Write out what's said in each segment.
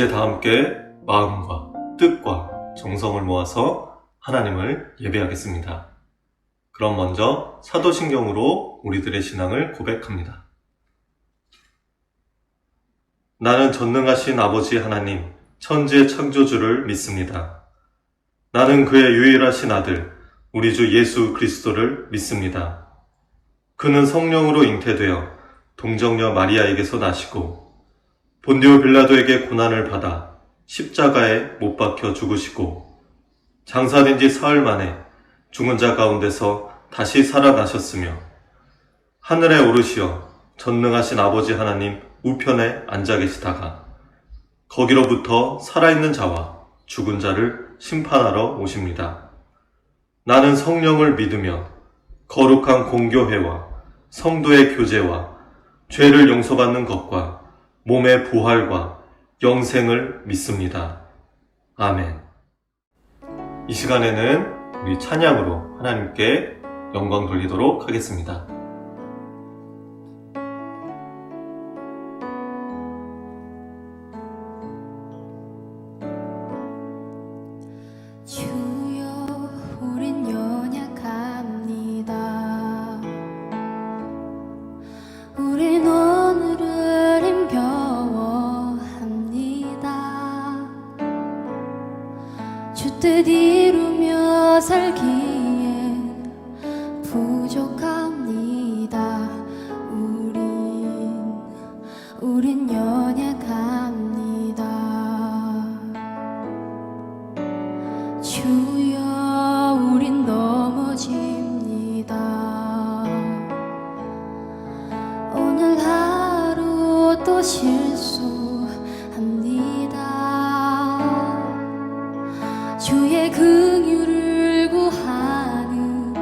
이제 다 함께 마음과 뜻과 정성을 모아서 하나님을 예배하겠습니다. 그럼 먼저 사도신경으로 우리들의 신앙을 고백합니다. 나는 전능하신 아버지 하나님, 천지의 창조주를 믿습니다. 나는 그의 유일하신 아들, 우리 주 예수 그리스도를 믿습니다. 그는 성령으로 잉태되어 동정녀 마리아에게서 나시고 본디오 빌라도에게 고난을 받아 십자가에 못 박혀 죽으시고 장사된 지 사흘 만에 죽은 자 가운데서 다시 살아나셨으며 하늘에 오르시어 전능하신 아버지 하나님 우편에 앉아 계시다가 거기로부터 살아있는 자와 죽은 자를 심판하러 오십니다. 나는 성령을 믿으며 거룩한 공교회와 성도의 교제와 죄를 용서받는 것과 몸의 부활과 영생을 믿습니다. 아멘. 이 시간에는 우리 찬양으로 하나님께 영광 돌리도록 하겠습니다. 주여 우린 연약합니다. 우린 오늘을 힘겨워합니다. 주 뜻 이루며 살기엔 부족합니다. 우린 연약합니다. 주여 우린 넘어집니다. 오늘 하루 또 실수합니다. 주의 긍휼을 구하는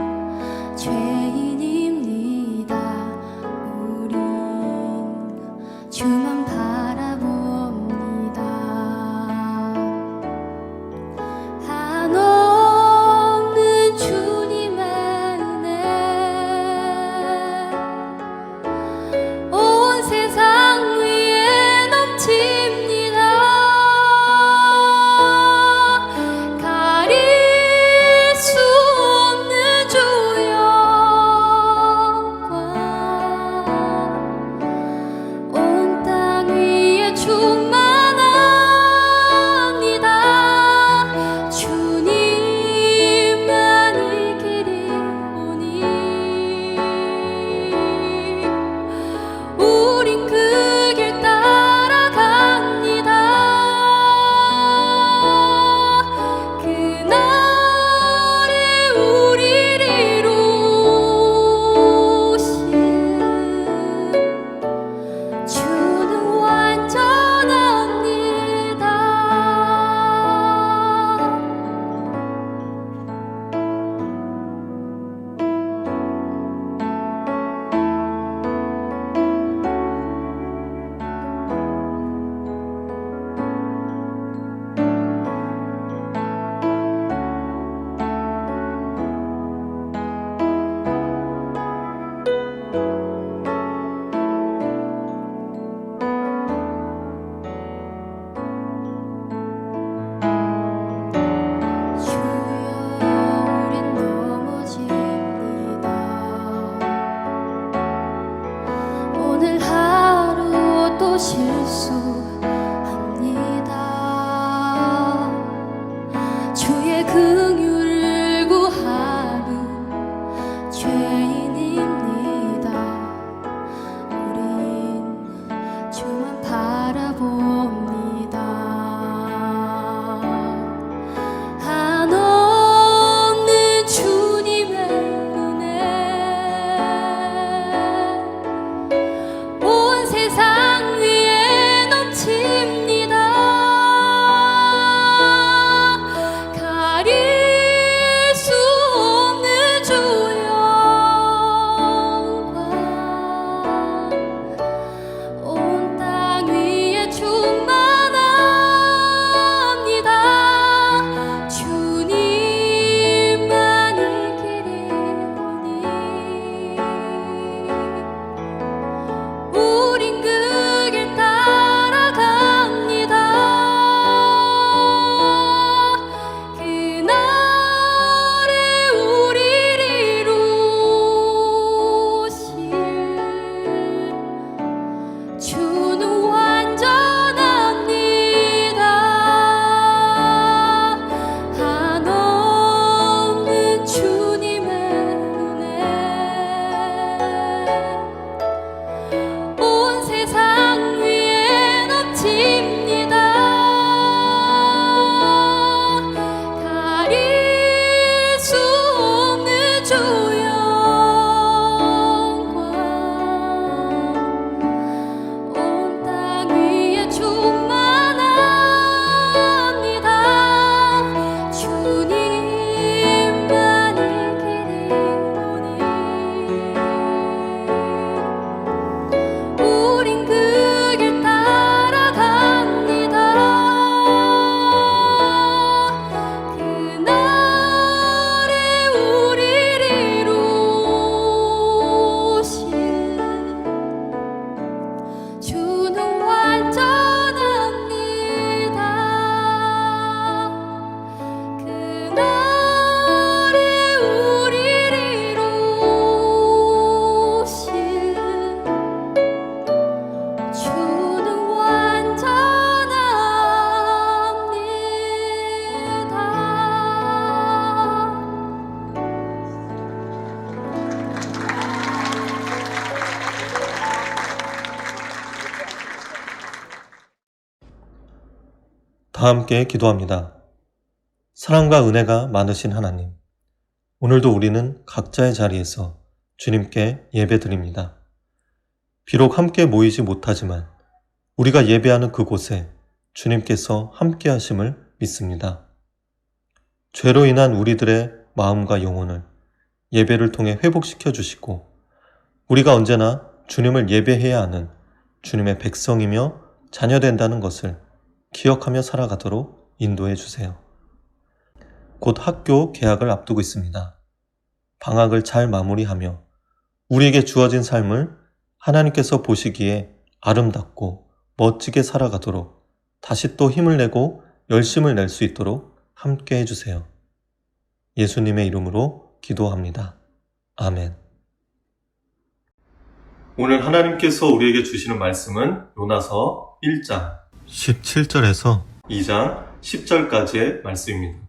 죄인입니다. 우린 주만 바라봅니다. 한없는 주님의 은혜 온 세상 위에 넘칩니다. 가리지 다 함께 기도합니다. 사랑과 은혜가 많으신 하나님, 오늘도 우리는 각자의 자리에서 주님께 예배드립니다. 비록 함께 모이지 못하지만 우리가 예배하는 그곳에 주님께서 함께 하심을 믿습니다. 죄로 인한 우리들의 마음과 영혼을 예배를 통해 회복시켜 주시고 우리가 언제나 주님을 예배해야 하는 주님의 백성이며 자녀된다는 것을 기억하며 살아가도록 인도해 주세요. 곧 학교 개학을 앞두고 있습니다. 방학을 잘 마무리하며 우리에게 주어진 삶을 하나님께서 보시기에 아름답고 멋지게 살아가도록 다시 또 힘을 내고 열심을 낼 수 있도록 함께 해주세요. 예수님의 이름으로 기도합니다. 아멘. 오늘 하나님께서 우리에게 주시는 말씀은 요나서 1장 17절에서 2장 10절까지의 말씀입니다.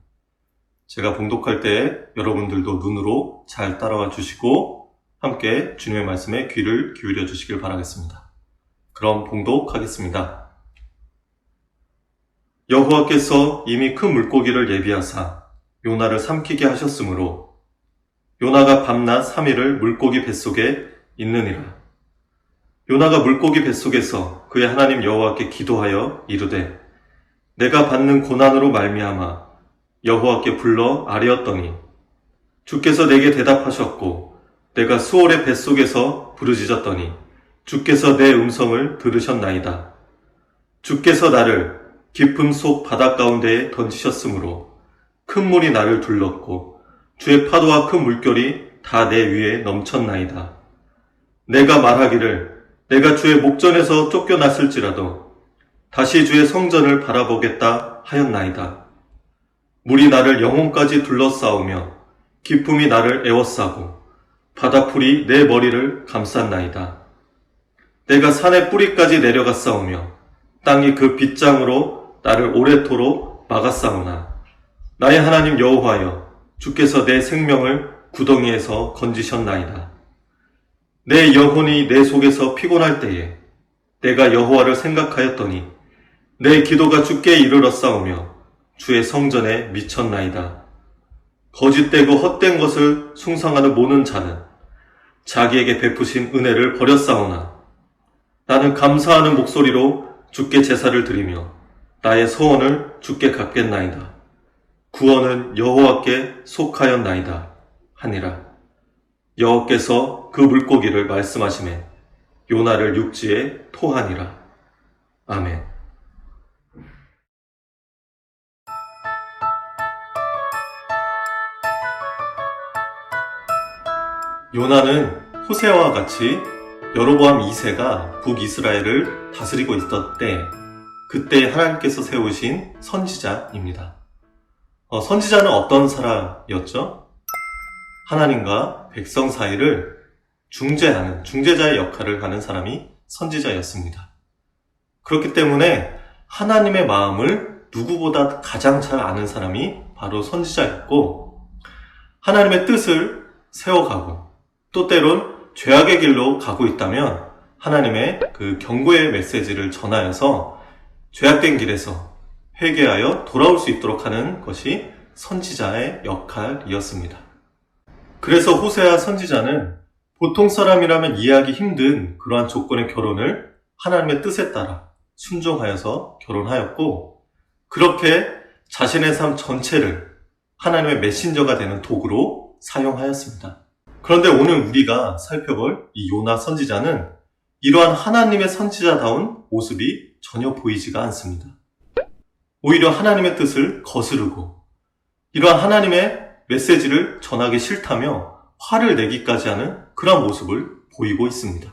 제가 봉독할 때 여러분들도 눈으로 잘 따라와 주시고 함께 주님의 말씀에 귀를 기울여 주시길 바라겠습니다. 그럼 봉독하겠습니다. 여호와께서 이미 큰 물고기를 예비하사 요나를 삼키게 하셨으므로 요나가 밤낮 3일을 물고기 뱃속에 있느니라. 요나가 물고기 뱃속에서 그의 하나님 여호와께 기도하여 이르되 내가 받는 고난으로 말미암아 여호와께 불러 아뢰었더니 주께서 내게 대답하셨고 내가 수월의 뱃속에서 부르짖었더니 주께서 내 음성을 들으셨나이다. 주께서 나를 깊음 속 바다 가운데에 던지셨으므로 큰 물이 나를 둘렀고 주의 파도와 큰 물결이 다 내 위에 넘쳤나이다. 내가 말하기를 내가 주의 목전에서 쫓겨났을지라도 다시 주의 성전을 바라보겠다 하였나이다. 물이 나를 영혼까지 둘러싸우며 깊음이 나를 에워싸고 바다풀이 내 머리를 감쌌나이다. 내가 산의 뿌리까지 내려갔사오며 땅이 그 빗장으로 나를 오래도록 막았사오나 나의 하나님 여호와여 주께서 내 생명을 구덩이에서 건지셨나이다. 내 영혼이 내 속에서 피곤할 때에 내가 여호와를 생각하였더니 내 기도가 주께 이르렀사오며 주의 성전에 미쳤나이다. 거짓되고 헛된 것을 숭상하는 모든 자는 자기에게 베푸신 은혜를 버렸사오나 나는 감사하는 목소리로 주께 제사를 드리며 나의 소원을 주께 갚겠나이다. 구원은 여호와께 속하였나이다 하니라. 여호와께서 그 물고기를 말씀하시매 요나를 육지에 토하니라. 아멘. 요나는 호세아와 같이 여로보암 2세가 북이스라엘을 다스리고 있었을 때 그때 하나님께서 세우신 선지자입니다. 선지자는 어떤 사람이었죠? 하나님과 백성 사이를 중재하는 중재자의 역할을 하는 사람이 선지자였습니다. 그렇기 때문에 하나님의 마음을 누구보다 가장 잘 아는 사람이 바로 선지자였고 하나님의 뜻을 세워가고 또 때론 죄악의 길로 가고 있다면 하나님의 그 경고의 메시지를 전하여서 죄악된 길에서 회개하여 돌아올 수 있도록 하는 것이 선지자의 역할이었습니다. 그래서 호세아 선지자는 보통 사람이라면 이해하기 힘든 그러한 조건의 결혼을 하나님의 뜻에 따라 순종하여서 결혼하였고 그렇게 자신의 삶 전체를 하나님의 메신저가 되는 도구로 사용하였습니다. 그런데 오늘 우리가 살펴볼 이 요나 선지자는 이러한 하나님의 선지자다운 모습이 전혀 보이지가 않습니다. 오히려 하나님의 뜻을 거스르고 이러한 하나님의 메시지를 전하기 싫다며 화를 내기까지 하는 그런 모습을 보이고 있습니다.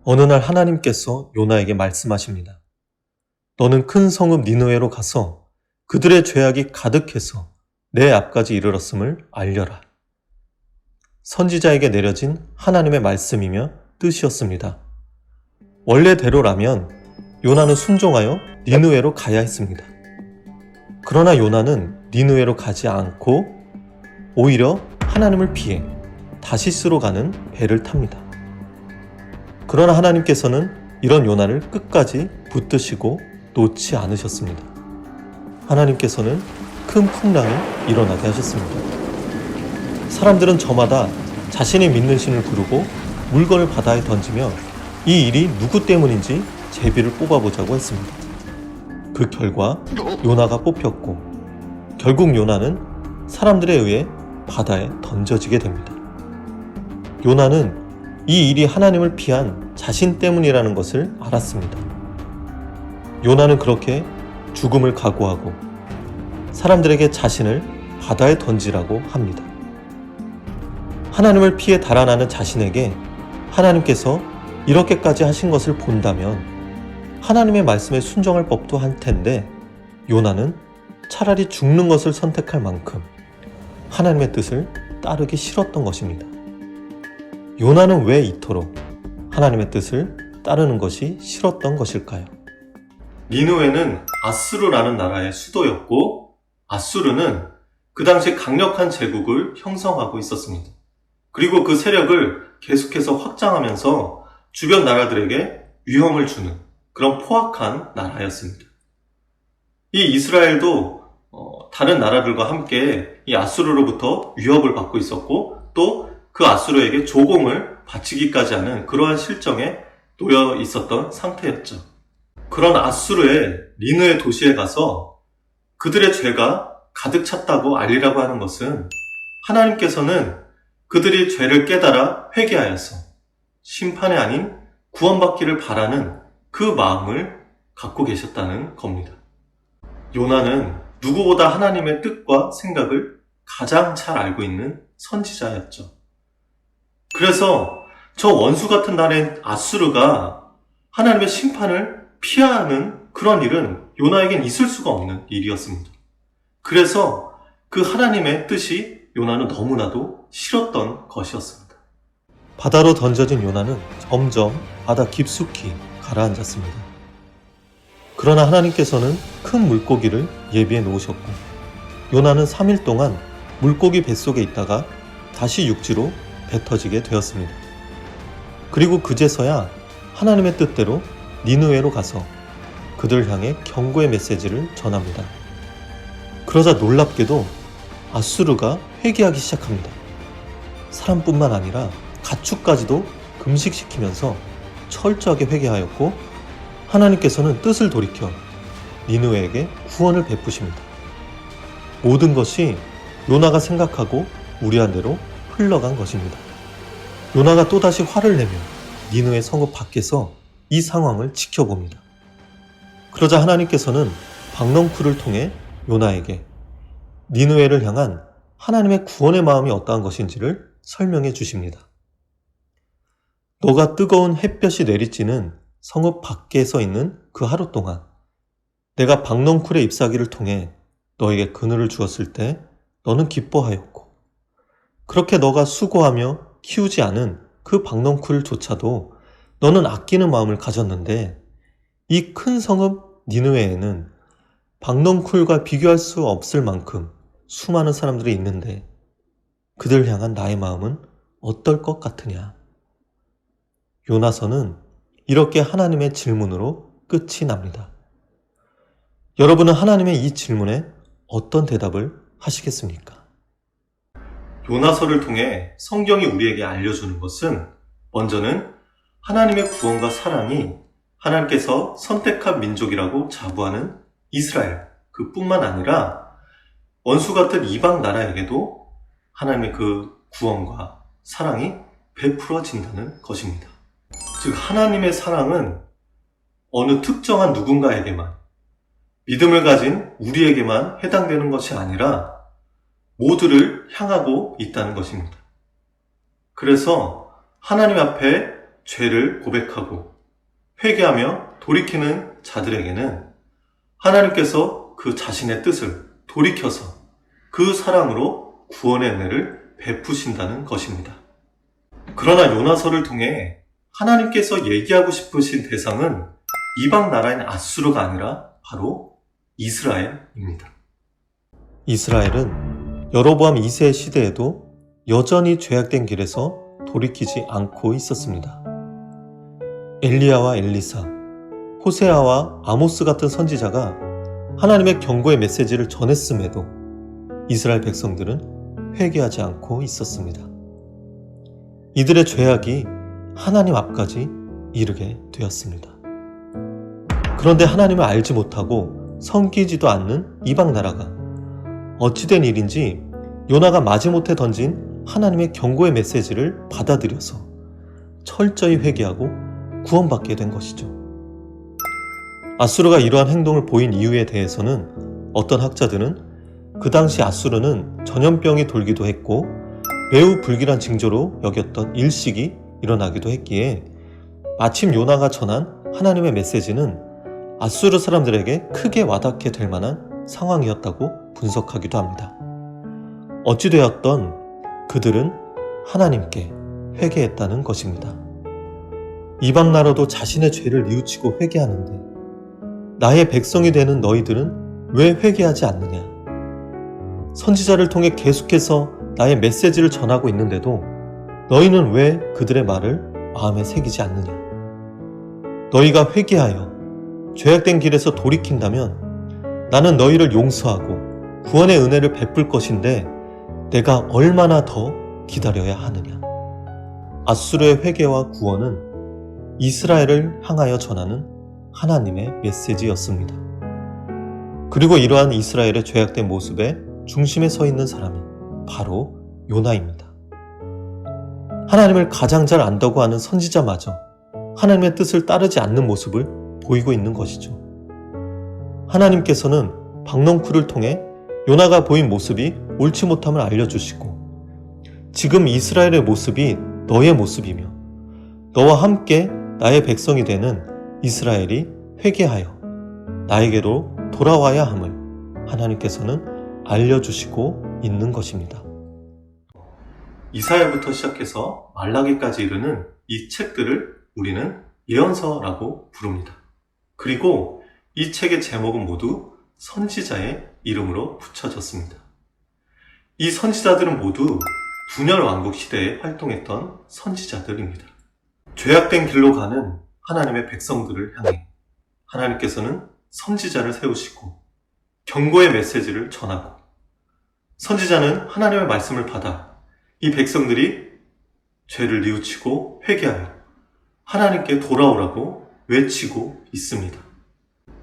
어느 날 하나님께서 요나에게 말씀하십니다. 너는 큰 성읍 니느웨로 가서 그들의 죄악이 가득해서 내 앞까지 이르렀음을 알려라. 선지자에게 내려진 하나님의 말씀이며 뜻이었습니다. 원래대로라면 요나는 순종하여 니느웨로 가야 했습니다. 그러나 요나는 니느웨로 가지 않고 오히려 하나님을 피해 다시스로 가는 배를 탑니다. 그러나 하나님께서는 이런 요나를 끝까지 붙드시고 놓지 않으셨습니다. 하나님께서는 큰 풍랑을 일어나게 하셨습니다. 사람들은 저마다 자신이 믿는 신을 부르고 물건을 바다에 던지며 이 일이 누구 때문인지 제비를 뽑아보자고 했습니다. 그 결과 요나가 뽑혔고 결국 요나는 사람들에 의해 바다에 던져지게 됩니다. 요나는 이 일이 하나님을 피한 자신 때문이라는 것을 알았습니다. 요나는 그렇게 죽음을 각오하고 사람들에게 자신을 바다에 던지라고 합니다. 하나님을 피해 달아나는 자신에게 하나님께서 이렇게까지 하신 것을 본다면 하나님의 말씀에 순종할 법도 할 텐데 요나는 차라리 죽는 것을 선택할 만큼 하나님의 뜻을 따르기 싫었던 것입니다. 요나는 왜 이토록 하나님의 뜻을 따르는 것이 싫었던 것일까요? 니느웨는 아수르라는 나라의 수도였고 아수르는 그 당시 강력한 제국을 형성하고 있었습니다. 그리고 그 세력을 계속해서 확장하면서 주변 나라들에게 위험을 주는 그런 포악한 나라였습니다. 이 이스라엘도 다른 나라들과 함께 이 아수르로부터 위협을 받고 있었고 또 그 아수르에게 조공을 바치기까지 하는 그러한 실정에 놓여 있었던 상태였죠. 그런 아수르의 니느웨 도시에 가서 그들의 죄가 가득 찼다고 알리라고 하는 것은 하나님께서는 그들이 죄를 깨달아 회개하여서 심판이 아닌 구원받기를 바라는 그 마음을 갖고 계셨다는 겁니다. 요나는 누구보다 하나님의 뜻과 생각을 가장 잘 알고 있는 선지자였죠. 그래서 저 원수 같은 나라인 아수르가 하나님의 심판을 피하는 그런 일은 요나에겐 있을 수가 없는 일이었습니다. 그래서 그 하나님의 뜻이 요나는 너무나도 싫었던 것이었습니다. 바다로 던져진 요나는 점점 바다 깊숙이 가라앉았습니다. 그러나 하나님께서는 큰 물고기를 예비해 놓으셨고 요나는 3일 동안 물고기 뱃속에 있다가 다시 육지로 뱉어지게 되었습니다. 그리고 그제서야 하나님의 뜻대로 니느웨로 가서 그들 향해 경고의 메시지를 전합니다. 그러자 놀랍게도 아수르가 회개하기 시작합니다. 사람뿐만 아니라 가축까지도 금식시키면서 철저하게 회개하였고 하나님께서는 뜻을 돌이켜 니느웨에게 구원을 베푸십니다. 모든 것이 요나가 생각하고 우려한 대로 흘러간 것입니다. 요나가 또다시 화를 내며 니느웨 성읍 밖에서 이 상황을 지켜봅니다. 그러자 하나님께서는 박넝쿨을 통해 요나에게 니느웨를 향한 하나님의 구원의 마음이 어떠한 것인지를 설명해 주십니다. 너가 뜨거운 햇볕이 내리쬐는 성읍 밖에 서 있는 그 하루 동안 내가 박넝쿨의 잎사귀를 통해 너에게 그늘을 주었을 때 너는 기뻐하였고 그렇게 너가 수고하며 키우지 않은 그 박넝쿨조차도 너는 아끼는 마음을 가졌는데 이 큰 성읍 니느웨에는 박넝쿨과 비교할 수 없을 만큼 수많은 사람들이 있는데 그들 향한 나의 마음은 어떨 것 같으냐? 요나서는 이렇게 하나님의 질문으로 끝이 납니다. 여러분은 하나님의 이 질문에 어떤 대답을 하시겠습니까? 요나서를 통해 성경이 우리에게 알려주는 것은 먼저는 하나님의 구원과 사랑이 하나님께서 선택한 민족이라고 자부하는 이스라엘 그뿐만 아니라 원수 같은 이방 나라에게도 하나님의 그 구원과 사랑이 베풀어진다는 것입니다. 즉 하나님의 사랑은 어느 특정한 누군가에게만 믿음을 가진 우리에게만 해당되는 것이 아니라 모두를 향하고 있다는 것입니다. 그래서 하나님 앞에 죄를 고백하고 회개하며 돌이키는 자들에게는 하나님께서 그 자신의 뜻을 돌이켜서 그 사랑으로 구원의 은혜를 베푸신다는 것입니다. 그러나 요나서를 통해 하나님께서 얘기하고 싶으신 대상은 이방 나라인 아수르가 아니라 바로 이스라엘입니다. 이스라엘은 여로보암 2세의 시대에도 여전히 죄악된 길에서 돌이키지 않고 있었습니다. 엘리야와 엘리사, 호세아와 아모스 같은 선지자가 하나님의 경고의 메시지를 전했음에도 이스라엘 백성들은 회개하지 않고 있었습니다. 이들의 죄악이 하나님 앞까지 이르게 되었습니다. 그런데 하나님을 알지 못하고 섬기지도 않는 이방 나라가 어찌된 일인지 요나가 마지못해 던진 하나님의 경고의 메시지를 받아들여서 철저히 회개하고 구원받게 된 것이죠. 아수르가 이러한 행동을 보인 이유에 대해서는 어떤 학자들은 그 당시 아수르는 전염병이 돌기도 했고 매우 불길한 징조로 여겼던 일식이 일어나기도 했기에 마침 요나가 전한 하나님의 메시지는 아수르 사람들에게 크게 와닿게 될 만한 상황이었다고 분석하기도 합니다. 어찌되었던 그들은 하나님께 회개했다는 것입니다. 이방 나라도 자신의 죄를 뉘우치고 회개하는데 나의 백성이 되는 너희들은 왜 회개하지 않느냐? 선지자를 통해 계속해서 나의 메시지를 전하고 있는데도 너희는 왜 그들의 말을 마음에 새기지 않느냐? 너희가 회개하여 죄악된 길에서 돌이킨다면 나는 너희를 용서하고 구원의 은혜를 베풀 것인데 내가 얼마나 더 기다려야 하느냐? 아수르의 회개와 구원은 이스라엘을 향하여 전하는 하나님의 메시지였습니다. 그리고 이러한 이스라엘의 죄악된 모습에 중심에 서 있는 사람이 바로 요나입니다. 하나님을 가장 잘 안다고 하는 선지자마저 하나님의 뜻을 따르지 않는 모습을 보이고 있는 것이죠. 하나님께서는 박넝쿨을 통해 요나가 보인 모습이 옳지 못함을 알려주시고 지금 이스라엘의 모습이 너의 모습이며 너와 함께 나의 백성이 되는 이스라엘이 회개하여 나에게로 돌아와야 함을 하나님께서는 알려주시고 있는 것입니다. 이사야부터 시작해서 말라기까지 이르는 이 책들을 우리는 예언서라고 부릅니다. 그리고 이 책의 제목은 모두 선지자의 이름으로 붙여졌습니다. 이 선지자들은 모두 분열 왕국 시대에 활동했던 선지자들입니다. 죄악된 길로 가는 하나님의 백성들을 향해 하나님께서는 선지자를 세우시고 경고의 메시지를 전하고 선지자는 하나님의 말씀을 받아 이 백성들이 죄를 뉘우치고 회개하여 하나님께 돌아오라고 외치고 있습니다.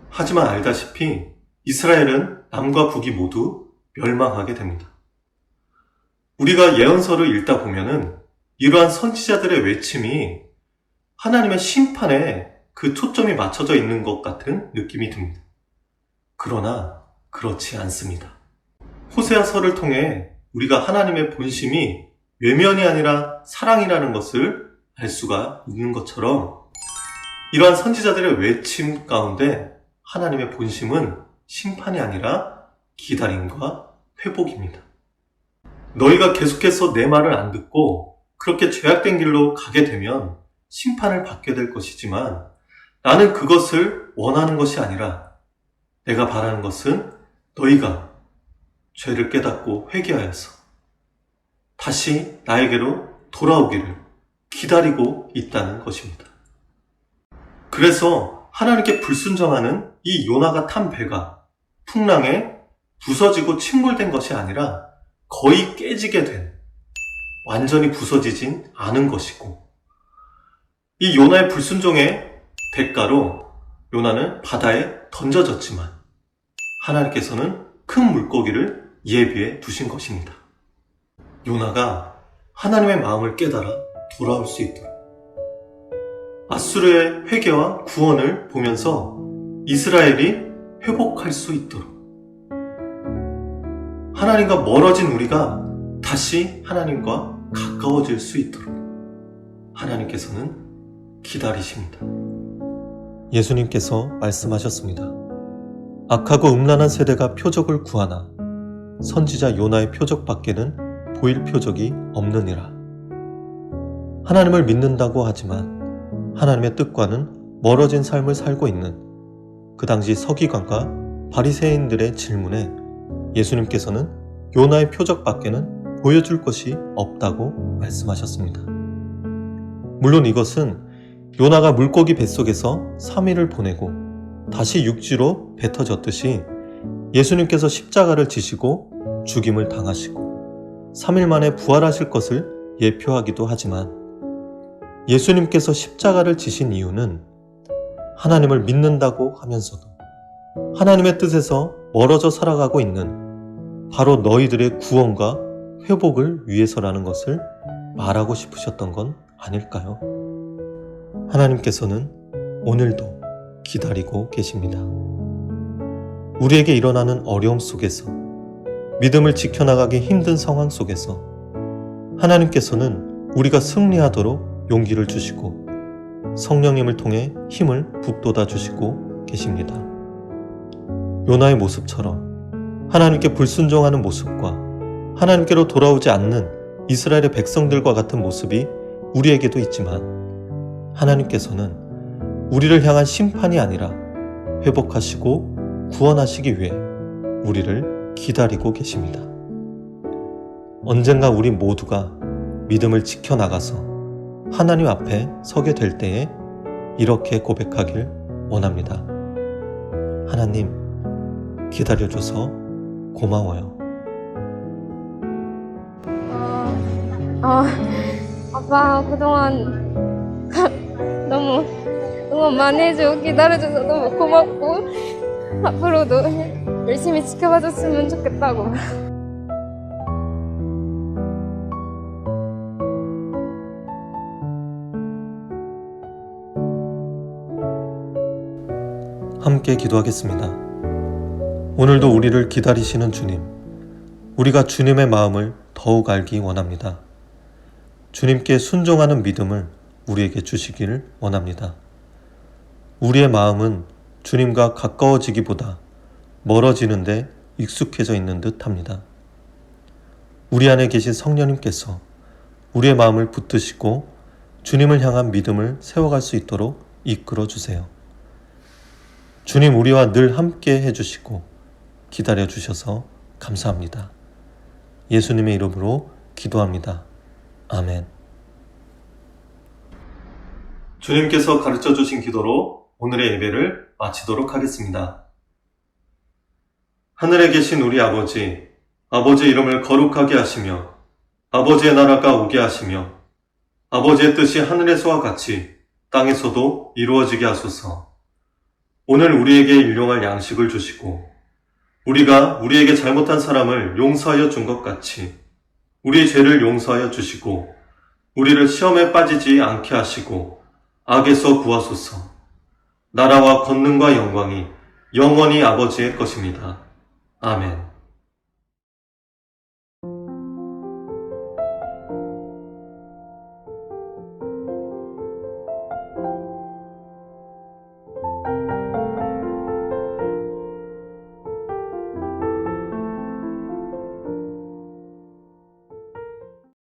하지만 알다시피 이스라엘은 남과 북이 모두 멸망하게 됩니다. 우리가 예언서를 읽다 보면은 이러한 선지자들의 외침이 하나님의 심판에 그 초점이 맞춰져 있는 것 같은 느낌이 듭니다. 그러나 그렇지 않습니다. 호세아서를 통해 우리가 하나님의 본심이 외면이 아니라 사랑이라는 것을 알 수가 있는 것처럼 이러한 선지자들의 외침 가운데 하나님의 본심은 심판이 아니라 기다림과 회복입니다. 너희가 계속해서 내 말을 안 듣고 그렇게 죄악된 길로 가게 되면 심판을 받게 될 것이지만 나는 그것을 원하는 것이 아니라 내가 바라는 것은 너희가 죄를 깨닫고 회개하여서 다시 나에게로 돌아오기를 기다리고 있다는 것입니다. 그래서 하나님께 불순종하는 이 요나가 탄 배가 풍랑에 부서지고 침몰된 것이 아니라 거의 깨지게 된, 완전히 부서지진 않은 것이고 이 요나의 불순종의 대가로 요나는 바다에 던져졌지만 하나님께서는 큰 물고기를 예비해 두신 것입니다. 요나가 하나님의 마음을 깨달아 돌아올 수 있도록 아수르의 회개와 구원을 보면서 이스라엘이 회복할 수 있도록 하나님과 멀어진 우리가 다시 하나님과 가까워질 수 있도록 하나님께서는 기다리십니다. 예수님께서 말씀하셨습니다. 악하고 음란한 세대가 표적을 구하나 선지자 요나의 표적밖에는 보일 표적이 없느니라. 하나님을 믿는다고 하지만 하나님의 뜻과는 멀어진 삶을 살고 있는 그 당시 서기관과 바리새인들의 질문에 예수님께서는 요나의 표적밖에는 보여줄 것이 없다고 말씀하셨습니다. 물론 이것은 요나가 물고기 뱃속에서 3일을 보내고 다시 육지로 뱉어졌듯이 예수님께서 십자가를 지시고 죽임을 당하시고 3일 만에 부활하실 것을 예표하기도 하지만 예수님께서 십자가를 지신 이유는 하나님을 믿는다고 하면서도 하나님의 뜻에서 멀어져 살아가고 있는 바로 너희들의 구원과 회복을 위해서라는 것을 말하고 싶으셨던 건 아닐까요? 하나님께서는 오늘도 기다리고 계십니다. 우리에게 일어나는 어려움 속에서, 믿음을 지켜나가기 힘든 상황 속에서 하나님께서는 우리가 승리하도록 용기를 주시고 성령님을 통해 힘을 북돋아 주시고 계십니다. 요나의 모습처럼 하나님께 불순종하는 모습과 하나님께로 돌아오지 않는 이스라엘의 백성들과 같은 모습이 우리에게도 있지만 하나님께서는 우리를 향한 심판이 아니라 회복하시고 구원하시기 위해 우리를 기다리고 계십니다. 언젠가 우리 모두가 믿음을 지켜나가서 하나님 앞에 서게 될 때에 이렇게 고백하길 원합니다. 하나님, 기다려줘서 고마워요. 아빠 그동안 너무 응원 많이 해주고 기다려줘서 너무 고맙고 앞으로도 열심히 지켜봐줬으면 좋겠다고. 함께 기도하겠습니다. 오늘도 우리를 기다리시는 주님, 우리가 주님의 마음을 더욱 알기 원합니다. 주님께 순종하는 믿음을 우리에게 주시길 원합니다. 우리의 마음은 주님과 가까워지기보다 멀어지는데 익숙해져 있는 듯 합니다. 우리 안에 계신 성령님께서 우리의 마음을 붙드시고 주님을 향한 믿음을 세워갈 수 있도록 이끌어 주세요. 주님, 우리와 늘 함께 해주시고 기다려 주셔서 감사합니다. 예수님의 이름으로 기도합니다. 아멘. 주님께서 가르쳐 주신 기도로 오늘의 예배를 마치도록 하겠습니다. 하늘에 계신 우리 아버지, 아버지의 이름을 거룩하게 하시며 아버지의 나라가 오게 하시며 아버지의 뜻이 하늘에서와 같이 땅에서도 이루어지게 하소서. 오늘 우리에게 일용할 양식을 주시고 우리가 우리에게 잘못한 사람을 용서하여 준 것 같이 우리의 죄를 용서하여 주시고 우리를 시험에 빠지지 않게 하시고 악에서 구하소서. 나라와 권능과 영광이 영원히 아버지의 것입니다. 아멘.